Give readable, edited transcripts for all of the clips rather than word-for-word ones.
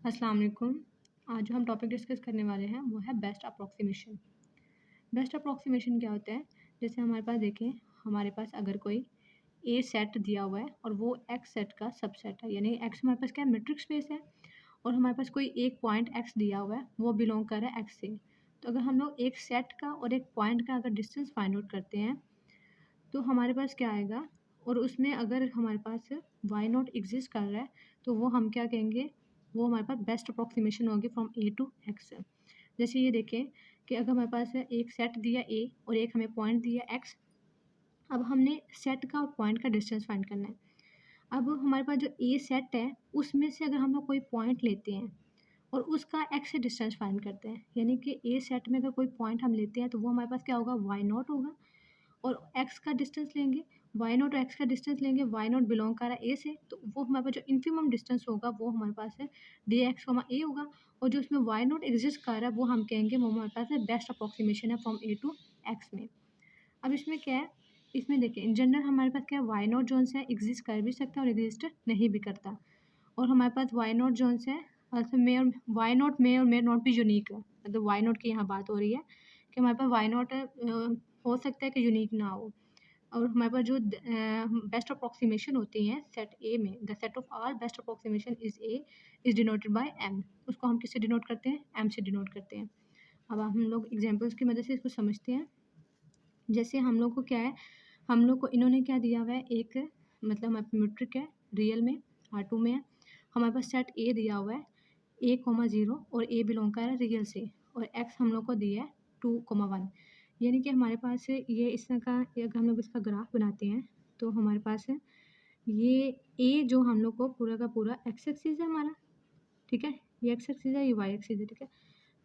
अस्सलाम वालेकुम। आज जो हम टॉपिक डिस्कस करने वाले हैं वो है बेस्ट अप्रॉक्सीमेशन। बेस्ट अप्रॉक्सीमेशन क्या होता है? जैसे हमारे पास देखें, हमारे पास अगर कोई ए सेट दिया हुआ है और वो एक्स सेट का सबसेट है, यानी एक्स हमारे पास क्या है, मीट्रिक स्पेस है। और हमारे पास कोई एक पॉइंट एक्स दिया हुआ है, वो बिलोंग कर रहा है एक्स से। तो अगर हम लोग एक सेट का और एक पॉइंट का अगर डिस्टेंस फाइंड आउट करते हैं तो हमारे पास क्या आएगा, और उसमें अगर हमारे पास वाई नॉट एग्जिस्ट कर रहा है तो वो हम क्या कहेंगे, वो हमारे पास बेस्ट अप्रॉक्सीमेशन होगी फ्रॉम ए टू एक्स। जैसे ये देखें कि अगर हमारे पास एक सेट दिया ए और एक हमें पॉइंट दिया एक्स। अब हमने सेट का और पॉइंट का डिस्टेंस फाइंड करना है। अब हमारे पास जो ए सेट है उसमें से अगर हम लोग कोई पॉइंट लेते हैं और उसका एक्स से डिस्टेंस फाइंड करते हैं, यानी कि ए सेट में अगर कोई पॉइंट हम लेते हैं तो वो हमारे पास क्या होगा, वाई नॉट होगा। और एक्स का डिस्टेंस लेंगे, वाई नॉट और एक्स का डिस्टेंस लेंगे, वाई नॉट बिलोंग कर रहा है ए से, तो वो हमारे पास जो इन्फिमम डिस्टेंस होगा वो हमारे पास है डी एक्स कोमा ए होगा। और जो उसमें वाई नॉट एग्जिस्ट कर रहा है वो हम कहेंगे वो हमारे पास है बेस्ट अप्रॉक्सीमेशन है फ्रॉम ए टू एक्स में। अब इसमें क्या है, इसमें देखिए इन जनरल हमारे पास क्या है, वाई नॉट जोन है एग्जिस्ट कर भी सकता है और एग्जिस्ट नहीं भी करता। और हमारे पास वाई नॉट जोन है, मतलब मे और वाई नॉट मे और मे नॉट भी यूनिक है। मतलब वाई नॉट की यहाँ बात हो रही है कि हमारे पास वाई नॉट हो सकता है कि यूनिक ना हो। और हमारे पास जो बेस्ट अप्रॉक्सीमेशन होती हैं सेट ए में, the set of all best approximation is A is denoted by M. उसको हम किससे डिनोट करते हैं, एम से डिनोट करते हैं। अब हम लोग एग्जांपल्स की मदद से इसको समझते हैं। जैसे हम लोग को क्या है, हम लोग को इन्होंने क्या दिया हुआ है, एक मतलब हमारे मीट्रिक है, रियल में R2 में है। हमारे पास सेट ए दिया हुआ है ए कोमा ज़ीरो, और ए बिलोंग कर रहा है रियल से, और एक्स हम लोग को दिया है 2,1। यानी कि हमारे पास ये इस तरह का, अगर हम लोग इसका ग्राफ बनाते हैं तो हमारे पास है ये ए जो हम लोग को पूरा का पूरा एक्स एक्सिस है हमारा, ठीक है। ये एक्स एक्सिस है, ये वाई एक्सिस है, ठीक है।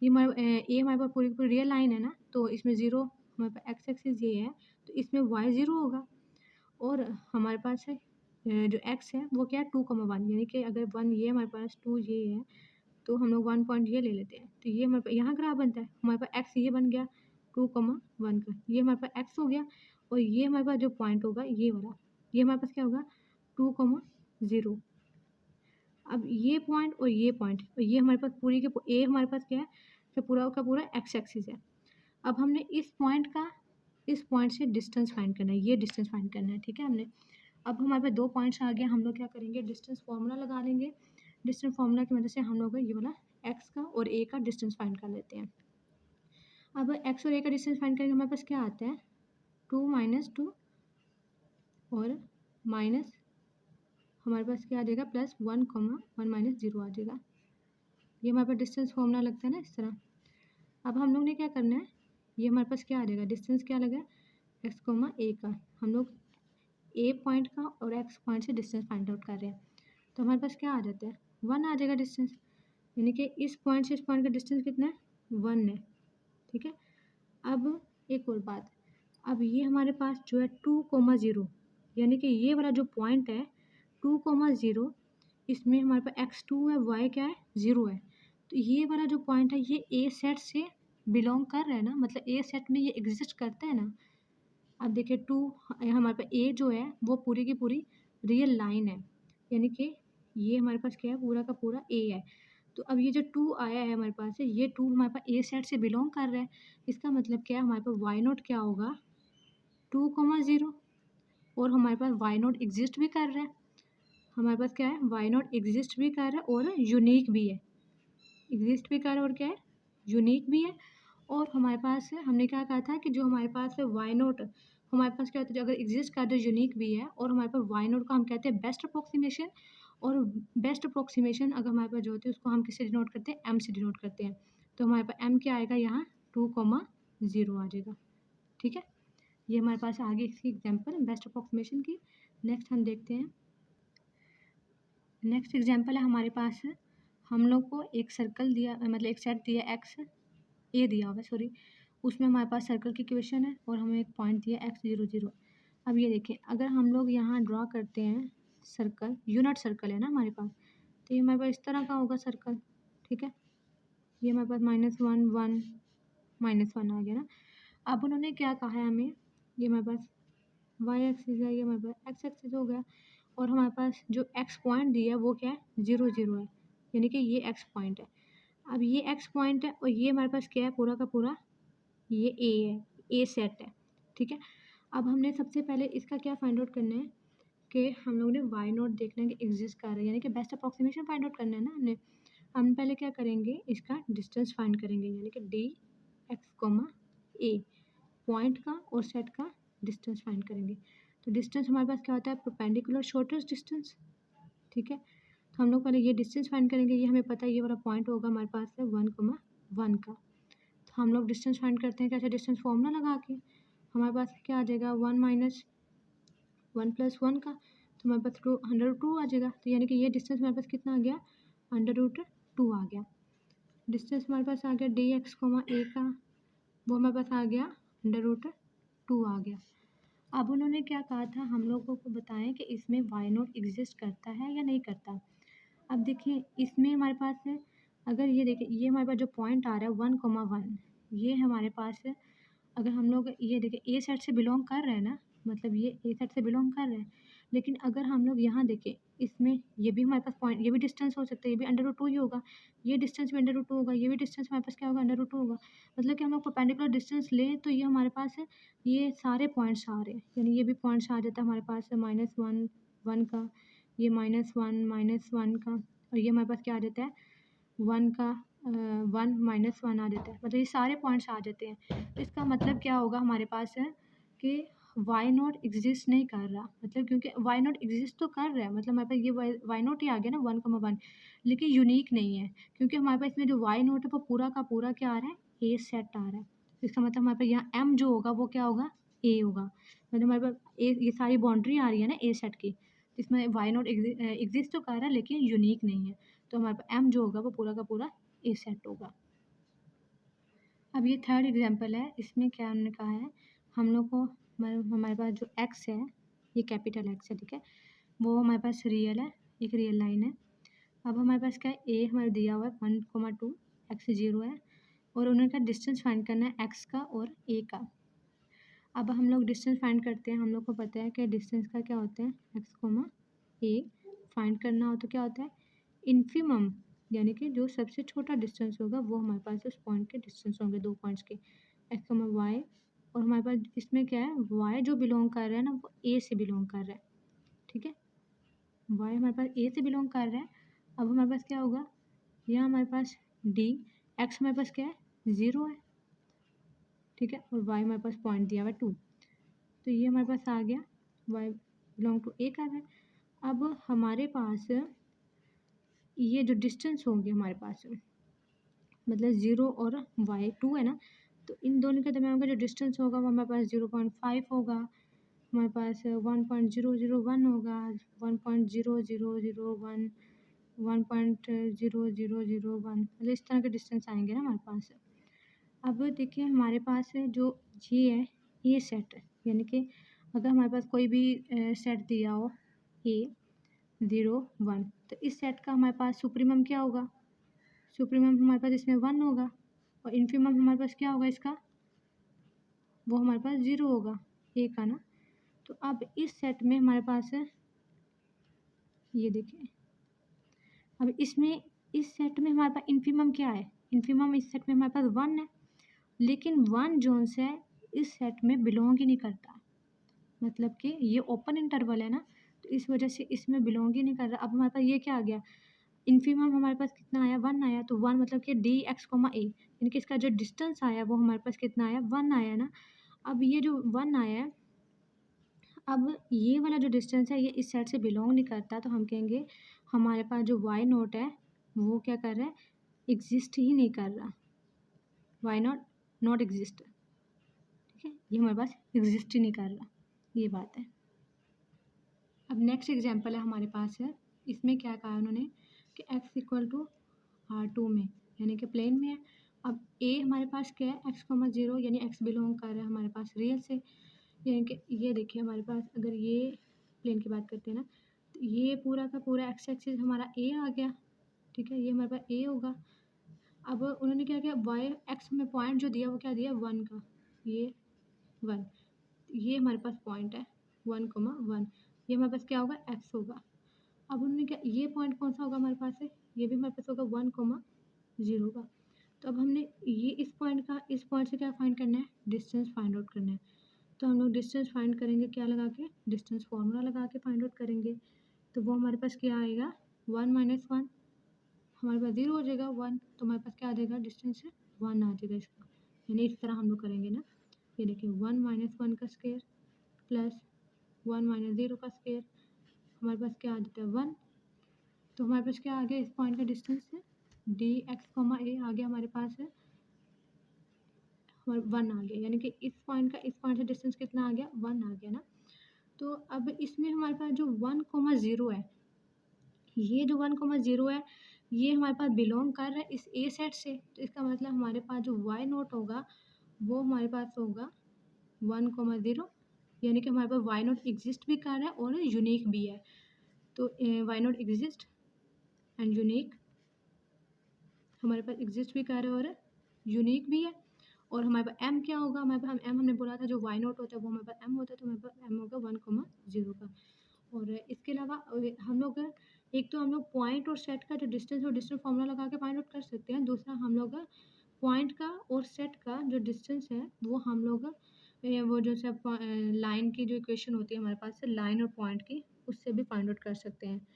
ये हमारे ए हमारे पास पूरी की पूरी रियल लाइन है ना, तो इसमें ज़ीरो हमारे पास एक्स एक्सिस ये है, तो इसमें वाई ज़ीरो होगा। और हमारे पास है जो एक्स है वो क्या है 2,1, यानी कि अगर 1 ये हमारे पास 2 ये है, तो हम लोग 1 पॉइंट ये ले लेते हैं, तो ये हमारे पास यहाँ ग्राफ बनता है। हमारे पास एक्स ये बन गया 2,1 का, ये हमारे पास एक्स हो गया। और ये हमारे पास जो पॉइंट होगा ये वाला, ये हमारे पास क्या होगा 2,0। अब ये पॉइंट और ये पॉइंट और ये हमारे पास पूरी के ए हमारे पास क्या है, कि पूरा का पूरा एक्स एक्सिस है। अब हमने इस पॉइंट का इस पॉइंट से डिस्टेंस फाइंड करना है, ये डिस्टेंस फाइंड करना है, ठीक है हमने। अब हमारे पास 2 पॉइंट्स आ गए, हम लोग क्या करेंगे, डिस्टेंस फार्मूला लगा लेंगे। डिस्टेंस फार्मूला की मदद से हम लोग ये वाला एक्स का और ए का डिस्टेंस फाइंड कर लेते हैं। अब एक्स और ए का डिस्टेंस फाइंड करेंगे, हमारे पास क्या आता है 2 - 2 और माइनस हमारे पास क्या आ जाएगा प्लस 1,1 - 0 आ जाएगा। ये हमारे पास डिस्टेंस फार्मूला लगता है ना इस तरह। अब हम लोग ने क्या करना है, ये हमारे पास क्या आ जाएगा, डिस्टेंस क्या लगा एक्स कोमा ए का, हम लोग ए पॉइंट का और एक्स पॉइंट से डिस्टेंस फाइंड आउट कर रहे हैं। तो हमारे पास क्या आ जाता है 1 आ जाएगा डिस्टेंस, यानी कि इस पॉइंट से इस पॉइंट का डिस्टेंस कितना है 1 है, ठीक है। अब एक और बात, अब ये हमारे पास जो है 2,0, यानी कि ये वाला जो पॉइंट है 2,0, इसमें हमारे पास x2 है, y क्या है 0 है। तो ये वाला जो पॉइंट है ये ए सेट से बिलोंग कर रहा है ना, मतलब ए सेट में ये एग्जिस्ट करता है ना। अब देखिए 2 हमारे पास ए जो है वो पूरी की पूरी रियल लाइन है, यानी कि ये हमारे पास क्या है पूरा का पूरा ए है। तो अब ये जो 2 आया है हमारे पास, ये 2 हमारे पास ए सेट से बिलोंग कर रहा है। इसका मतलब क्या है, हमारे पास वाई नॉट क्या होगा 2,0, और हमारे पास वाई नॉट एग्जिस्ट भी कर रहा है। हमारे पास क्या है वाई नॉट एग्जिस्ट भी कर रहा है और यूनिक भी है, एग्जिस्ट भी कर रहा है और क्या है यूनिक भी है। और हमारे पास है, हमने क्या कहा था कि जो हमारे पास है वाई नॉट, हमारे पास क्या होता है जो अगर एग्जिस्ट कर रहा है यूनिक भी है, और हमारे पास वाई नॉट को हम कहते हैं बेस्ट अप्रोक्सीमेशन। और बेस्ट अप्रोक्सीमेशन अगर हमारे पास जो होती है उसको हम किससे डिनोट करते हैं, एम से डिनोट करते हैं। तो हमारे पास एम क्या आएगा यहाँ 2,0 आ जाएगा, ठीक है। ये हमारे पास आगे इसकी एग्जाम्पल बेस्ट अप्रोक्सीमेशन की। नेक्स्ट हम देखते हैं, नेक्स्ट एग्जाम्पल है हमारे पास, हम लोग को एक सर्कल दिया, मतलब एक सेट दिया एक्स ए दिया हुआ है, सॉरी, उसमें हमारे पास सर्कल की इक्वेशन है और हमें एक पॉइंट दिया x0, 0। अब ये देखिए अगर हम लोग यहाँ ड्रॉ करते हैं सर्कल, यूनिट सर्कल है ना हमारे पास, तो ये हमारे पास इस तरह का होगा सर्कल, ठीक है। ये हमारे पास -1 1 -1 आ गया ना। अब उन्होंने क्या कहा है हमें, ये हमारे पास वाई एक्सिस है, ये हमारे पास एक्स एक्सिस हो गया, और हमारे पास जो एक्स पॉइंट दिया है वो क्या है 0 0 है। यानी कि ये एक्स पॉइंट है। अब ये एक्स पॉइंट है और ये हमारे पास क्या है, पूरा का पूरा ये ए है, ए सेट है, ठीक है। अब हमने सबसे पहले इसका क्या फाइंड आउट करना है कि हम लोग ने वाई नॉट देखना है कि एग्जिस्ट कर रहा है, यानी कि बेस्ट अप्रॉक्सीमेशन फाइंड आउट करना है ना हमने। हम पहले क्या करेंगे, इसका डिस्टेंस फाइंड करेंगे, यानी कि डी एक्स कोमा ए, पॉइंट का और सेट का डिस्टेंस फाइंड करेंगे। तो डिस्टेंस हमारे पास क्या होता है, परपेंडिकुलर शॉर्टेस्ट डिस्टेंस, ठीक है। तो हम लोग पहले ये डिस्टेंस फाइंड करेंगे, ये हमें पता है ये वाला पॉइंट होगा हमारे पास है 1,1 का। तो हम लोग डिस्टेंस फाइंड करते हैं कैसे, डिस्टेंस फॉर्मूला लगा के। हमारे पास क्या आ जाएगा 1 माइनस 1 प्लस 1 का, तो हमारे पास √2 आ जाएगा। तो यानी कि ये डिस्टेंस हमारे पास कितना आ गया, √2 आ गया। डिस्टेंस हमारे पास आ गया डी एक्स कोमा ए का, वो हमारे पास आ गया √2 आ गया। अब उन्होंने क्या कहा था, हम लोगों को बताएं कि इसमें वाई नॉट एग्जिस्ट करता है या नहीं करता। अब देखिए इसमें हमारे पास है, अगर ये देखिए ये हमारे पास जो पॉइंट आ रहा है 1,1, ये हमारे पास है। अगर हम लोग ये देखें ए सेट से बिलोंग कर रहे हैं ना, मतलब ये ए सेट से बिलोंग कर रहे हैं, लेकिन अगर हम लोग यहाँ देखें इसमें ये भी हमारे पास पॉइंट, ये भी डिस्टेंस हो सकता है, ये भी √2 ही होगा, ये डिस्टेंस भी √2 होगा, ये भी डिस्टेंस हमारे पास क्या होगा, √2 होगा। मतलब कि हम लोग परपेंडिकुलर डिस्टेंस लें तो ये हमारे पास है, ये सारे पॉइंट्स आ रहे हैं, यानी ये भी पॉइंट्स आ जाता है हमारे पास है -1 1 का, ये -1 का, और ये हमारे पास क्या आ जाता है 1 का 1 -1 आ जाता है, मतलब ये सारे पॉइंट्स आ जाते हैं। तो इसका मतलब क्या होगा हमारे पास है कि वाई नॉट एग्जिस्ट नहीं कर रहा, मतलब क्योंकि वाई नॉट एग्जिस्ट तो कर रहा है, मतलब हमारे पास ये वाई नॉट ही आ गया ना 1,1, लेकिन यूनिक नहीं है, क्योंकि हमारे पास इसमें जो वाई नॉट है वो पूरा का पूरा क्या आ रहा है, ए सेट आ रहा है। तो इसका मतलब हमारे पास यहाँ एम जो होगा वो क्या होगा, ए होगा। मतलब हमारे पास ए, ये सारी बाउंड्री आ रही है ना ए सेट की, इसमें वाई नॉट एग्जिस्ट तो कर रहा है लेकिन यूनिक नहीं है। तो हमारे पास एम जो होगा वो पूरा का पूरा ए सेट होगा। अब ये थर्ड एग्जांपल है, इसमें क्या हमने कहा है, हम लोग को हमारे पास जो एक्स है, ये कैपिटल एक्स है, ठीक है, वो हमारे पास रियल है, एक रियल लाइन है। अब हमारे पास क्या है, ए हमारे दिया हुआ है 1,2, एक्स 0 है, और उन्होंने का डिस्टेंस फाइंड करना है एक्स का और ए का। अब हम लोग डिस्टेंस फाइंड करते हैं, हम लोग को पता है कि डिस्टेंस का क्या होता है, एक्स कोमा ए फाइंड करना हो तो क्या होता है, इन्फिमम, यानी कि जो सबसे छोटा डिस्टेंस होगा वो हमारे पास उस पॉइंट के डिस्टेंस होंगे, दो पॉइंट्स के, एक्स कोमा वाई। और हमारे पास इसमें क्या है, वाई जो बिलोंग कर रहा है ना वो ए से बिलोंग कर रहा है, ठीक है, वाई हमारे पास ए से बिलोंग कर रहा है। अब हमारे पास क्या होगा, यहाँ हमारे पास डी एक्स हमारे पास क्या है 0 है, ठीक है, और वाई हमारे पास पॉइंट दिया हुआ है 2, तो ये हमारे पास आ गया वाई बिलोंग टू ए कर रहा है। अब हमारे पास ये जो डिस्टेंस होंगे हमारे पास, मतलब 0 और वाई 2 है ना, तो इन दोनों के दरमियान का जो डिस्टेंस होगा वो हमारे पास 0.5 होगा, हमारे पास 1.001 होगा, 1.0001, 1.0001, मतलब इस तरह के डिस्टेंस आएंगे ना हमारे पास। अब देखिए हमारे पास है जो ये है, ये सेट है, यानी कि अगर हमारे पास कोई भी सेट दिया हो A0 1, तो इस सेट का हमारे पास सुप्रीमम क्या होगा, सुप्रीमम हमारे पास इसमें 1 होगा, और इन्फीमम हमारे पास क्या होगा इसका, वो हमारे पास 0 होगा, ए का ना। तो अब इस सेट में हमारे पास है, ये देखिए, अब इसमें इस सेट में हमारे पास इन्फीमम क्या है, इन्फीमम इस सेट में हमारे पास 1 है, लेकिन 1 जोन से इस सेट में बिलोंग ही नहीं करता, मतलब कि ये ओपन इंटरवल है ना, तो इस वजह से इसमें बिलोंग ही नहीं कर रहा। अब हमारे पास ये क्या आ गया, इन्फीमम हमारे पास कितना आया 1 आया, तो 1 मतलब कि डी एक्स कोमा ए, यानी कि इसका जो डिस्टेंस आया वो हमारे पास कितना आया 1 आया ना। अब ये जो 1 आया है, अब ये वाला जो डिस्टेंस है ये इस सेट से बिलोंग नहीं करता, तो हम कहेंगे हमारे पास जो वाई नोट है वो क्या कर रहा है, एग्जिस्ट ही नहीं कर रहा, वाई नॉट नॉट एग्जिस्ट, ठीक है, ये हमारे पास एग्जिस्ट ही नहीं कर रहा, ये बात है। अब नेक्स्ट एग्जांपल है हमारे पास है, इसमें क्या कहा उन्होंने कि x इक्वल टू R2 में, यानी कि प्लेन में है। अब a हमारे पास क्या है, x कोमा 0, यानी x बिलोंग कर रहा है हमारे पास रियल से, यानी कि ये देखिए हमारे पास अगर ये प्लेन की बात करते हैं ना, तो ये पूरा का पूरा एक्स एक्सिस हमारा a आ गया, ठीक है, ये हमारे पास a होगा। अब उन्होंने क्या किया, वाई एक्स में पॉइंट जो दिया वो क्या दिया 1 का, ये 1, ये हमारे पास पॉइंट है 1,1, ये हमारे पास क्या होगा x होगा। अब उन्होंने क्या, ये पॉइंट कौन सा होगा हमारे पास है, ये भी हमारे पास होगा 1,0 का। तो अब हमने ये इस पॉइंट से क्या फाइंड करना है, डिस्टेंस फाइंड आउट करना है। तो हम लोग डिस्टेंस फाइंड करेंगे क्या लगा के, डिस्टेंस फार्मूला लगा के फाइंड आउट करेंगे। तो वो हमारे पास क्या आएगा, 1 - 1 हमारे पास 0 हो जाएगा, 1 तो हमारे पास क्या आ जाएगा, डिस्टेंस है 1 आ जाएगा इसका। यानी इस तरह हम लोग करेंगे ना, ये देखिए 1 - 1 का स्क्वायर प्लस 1 - 0 का स्क्वायर, हमारे पास क्या आ जाता है 1। तो हमारे पास क्या आ गया, इस पॉइंट का डिस्टेंस है dx, a आ गया हमारे पास है, हमारे 1 आ गया। यानी कि इस पॉइंट से डिस्टेंस कितना आ गया, 1 आ गया ना। तो अब इसमें हमारे पास जो 1,0 है, ये जो 1,0 है ये हमारे पास बिलोंग कर रहा है इस ए सेट से। तो इसका मतलब हमारे पास जो वाई नोट होगा वो हमारे पास होगा 1,0, यानी कि हमारे पास वाई नोट एग्जिस्ट भी कर रहा है और यूनिक भी है। तो why not exist and unique, हमारे पास एग्जिस्ट भी कर रहा है और यूनिक भी है। और हमारे पास एम क्या होगा, हमारे पास एम हमने बोला था जो वाई नोट होता है वो हमारे पास एम होता है, तो हमारे पास एम होगा 1,0 का। और इसके अलावा हम लोग एक तो हम लोग पॉइंट और सेट का जो डिस्टेंस और डिस्टेंस फार्मूला लगा के फाइंड आउट कर सकते हैं। दूसरा हम लोग पॉइंट का और सेट का जो डिस्टेंस है वो हम लोग वो जो सब लाइन की जो इक्वेशन होती है हमारे पास लाइन और पॉइंट की, उससे भी फाइंड आउट कर सकते हैं।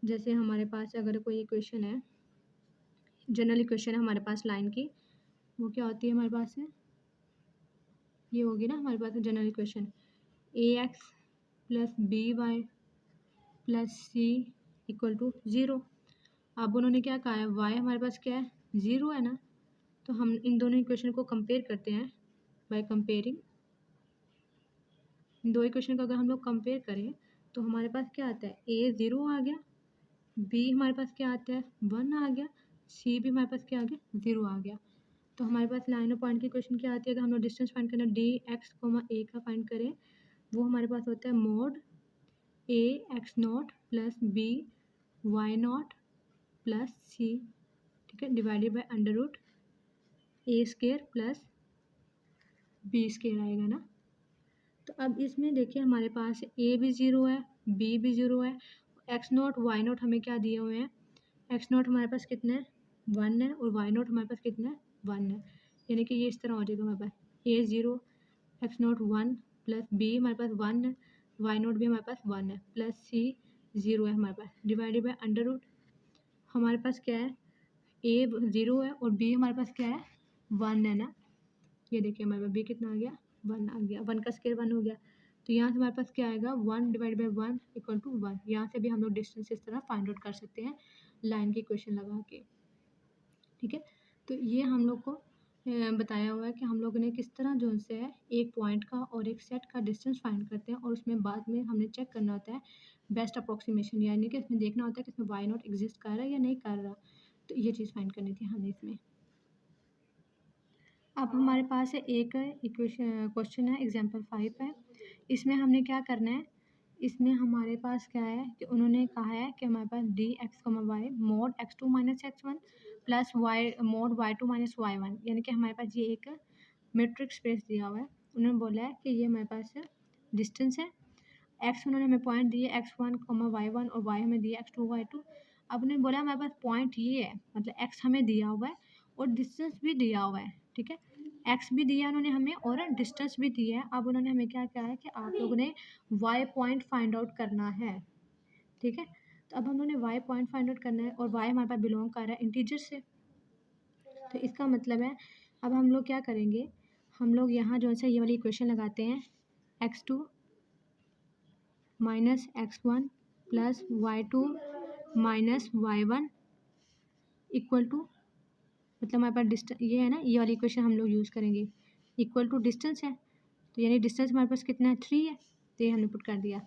जैसे हमारे पास अगर कोई इक्वेशन है, जनरल इक्वेशन है हमारे पास लाइन की, वो क्या होती है हमारे पास है, ये होगी ना हमारे पास general equation ax plus by plus C equal to 0। अब उन्होंने क्या कहा है, y हमारे पास क्या है 0 है ना। तो हम इन दोनों इक्वेशन को कंपेयर करते हैं बाय कंपेयरिंग। इन दो इक्वेशन को अगर हम लोग कंपेयर करें तो हमारे पास क्या आता है, a 0 आ गया, b हमारे पास क्या आता है 1 आ गया, c भी हमारे पास क्या आ गया 0 आ गया। तो हमारे पास लाइन और पॉइंट की क्वेश्चन क्या आती है, अगर हम लोग डिस्टेंस फाइंड करना dx, a का फाइंड करें, वो हमारे पास होता है mod ax0 plus b y0 plus c, ठीक है, divided by under root A square plus B square आएगा ना। तो अब इसमें देखिए हमारे पास a भी 0 है, b भी 0 है, x0 y0 हमें क्या दिए हुए हैं, x0 हमारे पास कितना है 1 है और y0 हमारे पास कितना है 1 है। यानी कि ये इस तरह हो जाएगा हमारे पास a 0 x0 1 प्लस b हमारे पास 1 है, y0 भी हमारे पास 1 है, प्लस c 0 है हमारे पास, डिवाइडेड बाय अंडर रूट हमारे पास क्या है a 0 है और b हमारे पास क्या है 1 है ना। ये देखिए हमारे पास b कितना आ गया 1 आ गया, 1 का स्क्वायर 1 हो गया। तो यहाँ से हमारे पास क्या आएगा 1 डिवाइड बाई 1 इक्वल टू 1। यहाँ से भी हम लोग डिस्टेंस इस तरह फाइंड आउट कर सकते हैं लाइन की इक्वेशन लगा के, ठीक है। तो ये हम लोग को बताया हुआ है कि हम लोगों ने किस तरह जो से है एक पॉइंट का और एक सेट का डिस्टेंस फाइंड करते हैं, और उसमें बाद में हमने चेक करना होता है बेस्ट अप्रोक्सीमेशन, यानी कि इसमें देखना होता है कि इसमें वाई नॉट एग्जिस्ट कर रहा है या नहीं कर रहा। तो ये चीज़ फाइंड करनी थी हमें इसमें। अब हमारे पास है एक इक्वेशन क्वेश्चन है, एग्जाम्पल 5 है। इसमें हमने क्या करना है, इसमें हमारे पास क्या है कि उन्होंने कहा है कि हमारे पास dx, y mode x2 - x1 plus y mode y2 - y1, यानी कि हमारे पास ये एक मेट्रिक स्पेस दिया हुआ है। उन्होंने बोला है कि ये हमारे पास डिस्टेंस है, x उन्होंने हमें पॉइंट दिए x1, y1 और y हमें दिए x2, y2। अब उन्होंने बोला हमारे पास पॉइंट ये है, मतलब x हमें दिया हुआ है और डिस्टेंस भी दिया हुआ है, ठीक है। x भी दिया उन्होंने हमें और डिस्टेंस भी दिया है। अब उन्होंने हमें क्या कहा है कि आप लोगों ने y पॉइंट फाइंड आउट करना है, ठीक है। तो अब हम लोगों ने y पॉइंट फाइंड आउट करना है और y हमारे पास बिलोंग कर रहा है इंटीजर से। तो इसका मतलब है अब हम लोग क्या करेंगे, हम लोग यहाँ जो है ये वाली इक्वेशन लगाते हैं x2 minus x1 plus y2 minus y1 equal to, मतलब हमारे पास डिस्टेंस ये है ना, ये वाली इक्वेशन हम लोग यूज़ करेंगे, इक्वल टू डिस्टेंस है। तो यानी डिस्टेंस हमारे पास कितना है 3 है, तो ये हमने पुट कर दिया।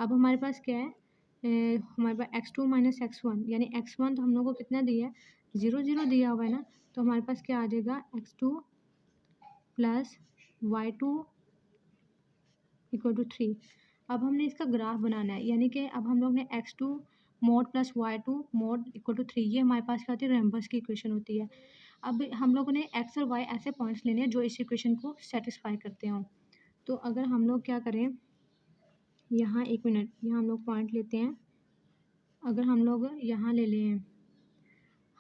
अब हमारे पास क्या है, हमारे पास x2 माइनस x1, यानी x1 तो हम लोग को कितना दिया है 0 0 दिया हुआ है ना। तो हमारे पास क्या आ जाएगा x2 plus y2 equal to 3। अब हमने इसका ग्राफ बनाना है, यानी कि अब हम लोग ने x2 mod plus y2 mod equal to 3, ये हमारे पास क्या होती है रेम्बर्स की इक्वेशन होती है। अब हम लोगों ने x और y ऐसे पॉइंट्स लेने हैं जो इस इक्वेशन को सेटिस्फाई करते हों। तो अगर हम लोग क्या करें, यहाँ एक मिनट, यहाँ हम लोग पॉइंट लेते हैं, अगर हम लोग यहाँ ले लें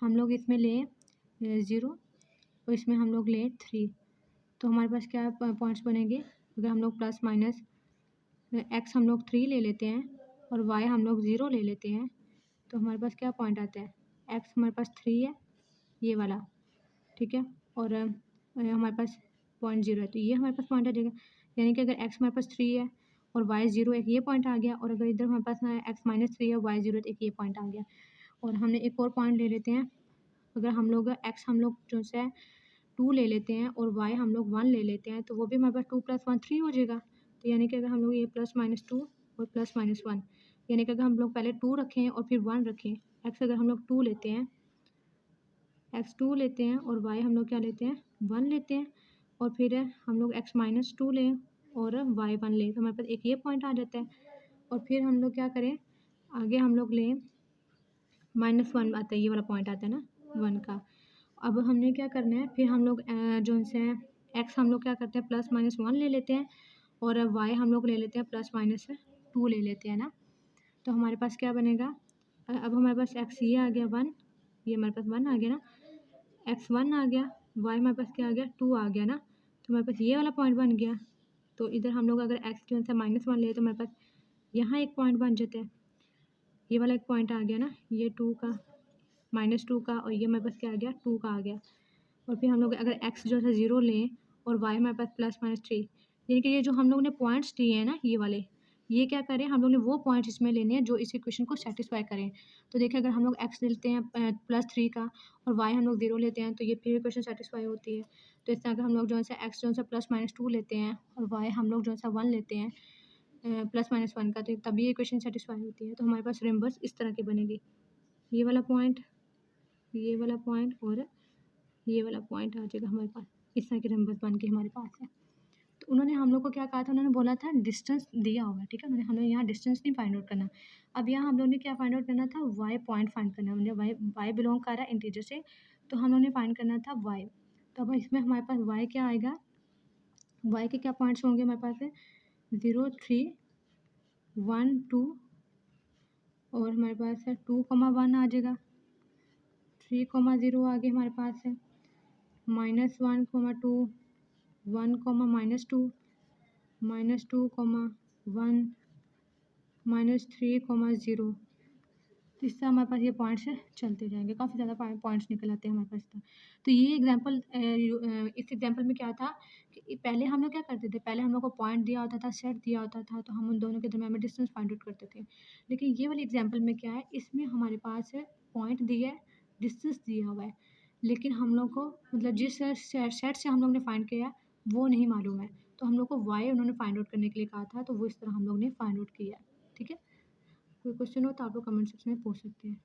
हम लोग इसमें लें 0 और इसमें हम लोग लें 3, तो हमारे पास क्या पॉइंट्स बनेंगे? अगर हम लोग प्लस माइनस एक्स हम लोग 3 ले लेते हैं और वाई हम लोग 0 ले लेते हैं, तो हमारे पास क्या पॉइंट आता है? एक्स हमारे पास 3 है, ये वाला, ठीक है, और हमारे पास पॉइंट 0 है, तो ये हमारे पास पॉइंट आ जाएगा। यानी कि अगर एक्स हमारे पास 3 है और वाई 0 एक ये पॉइंट आ गया, और अगर इधर हमारे पास एक्स माइनस 3 है वाई 0 तो एक ये पॉइंट आ गया। और हमने एक और पॉइंट ले लेते हैं, अगर हम लोग एक्स हम लोग जो है 2 ले लेते हैं और वाई हम लोग 1 ले लेते हैं, तो वो भी हमारे पास 2 + 1 3 हो जाएगा। तो यानी कि अगर हम लोग ये प्लस माइनस 2 और प्लस माइनस 1, यानी कि अगर हम लोग पहले 2 रखें और फिर 1 रखें, एक्स अगर हम लोग 2 लेते हैं, एक्स 2 लेते हैं और वाई हम लोग क्या लेते हैं? 1 लेते हैं, और फिर हम लोग एक्स माइनस 2 लें और वाई 1 लें, तो हमारे पास एक ये पॉइंट आ जाता है। और फिर हम लोग क्या करें? आगे हम लोग लें -1 आता है, ये वाला पॉइंट आता है ना 1 का। अब हमने क्या करना है? फिर हम लोग जो से एक्स हम लोग क्या करते हैं? प्लस माइनस 1 ले लेते हैं और वाई हम लोग ले लेते हैं प्लस माइनस 2 ले लेते हैं ना। तो हमारे पास क्या बनेगा? अब हमारे पास एक्स ये आ गया 1, ये हमारे पास 1 आ गया ना, एक्स 1 आ गया, वाई हमारे पास क्या आ गया? 2 आ गया ना, तो हमारे पास ये वाला पॉइंट बन गया। तो इधर हम लोग अगर एक्स जो है -1 ले तो हमारे पास यहाँ एक पॉइंट बन जाता है, ये वाला एक पॉइंट आ गया ना, ये 2 का -2 का, और ये हमारे पास क्या आ गया? 2 का आ गया। और फिर हम लोग अगर एक्स जो है 0 लें और वाई हमारे पास प्लस माइनस 3, यानी कि ये जो हम लोग ने पॉइंट्स दिए हैं ना ये वाले, ये क्या करें? हम लोग ने वो पॉइंट्स इसमें लेने हैं जो इस इक्वेशन को सेटिस्फाई करें। तो देखिए अगर हम लोग एक्स लेते हैं +3 का और वाई हम लोग 0 लेते हैं, तो ये फिर इक्वेशन सेटिस्फाई होती है। तो इस तरह अगर हम लोग जो है एक्स जो है +-2 लेते हैं और वाई हम लोग जो है 1 लेते हैं +-1 का, तो तभी इक्वेशन सेटिस्फाई होती है। तो हमारे पास रिम्बस इस तरह की बनेगी, ये वाला पॉइंट, ये वाला पॉइंट और ये वाला पॉइंट आ जाएगा हमारे पास, इस तरह के नंबर बन के हमारे पास है। तो उन्होंने हम लोग को क्या कहा था? उन्होंने बोला था डिस्टेंस दिया होगा, ठीक है, उन्होंने हमें यहाँ डिस्टेंस नहीं फाइंड आउट करना। अब यहाँ हम लोग ने क्या फाइंड आउट करना था? वाई पॉइंट फाइंड करना है, मतलब वाई बिलोंग कर रहा है इंटीजर से, तो हम लोग ने फाइंड करना था वाई। तो अब इसमें हमारे पास वाई क्या आएगा? वाई के क्या पॉइंट्स होंगे हमारे पास है? 0 3 1 2, और हमारे पास है 2, 1 आ जाएगा, 3, 0 आगे हमारे पास है -1, -2, 1, -2, -2, 1, -3, 0। तो इससे हमारे पास ये पॉइंट्स चलते जाएंगे, काफ़ी ज़्यादा पॉइंट्स निकल आते हैं हमारे पास तो ये एग्जांपल इस एग्जांपल में क्या था कि पहले हम लोग क्या करते थे? पहले हम लोग को पॉइंट दिया होता था, सेट दिया होता था, तो हम उन दोनों के दरम्यान में डिस्टेंस फाइंड आउट करते थे। लेकिन ये वाली एग्जांपल में क्या है? इसमें हमारे पास पॉइंट दिया है, डिस्टेंस दिया हुआ है, लेकिन हम लोग को मतलब जिस सेट से हम लोग ने फाइंड किया वो नहीं मालूम है, तो हम लोग को वाई उन्होंने फाइंड आउट करने के लिए कहा था, तो वो इस तरह हम लोग ने फाइंड आउट किया है। ठीक है, कोई क्वेश्चन हो तो आप लोग कमेंट सेक्शन में पूछ सकते हैं।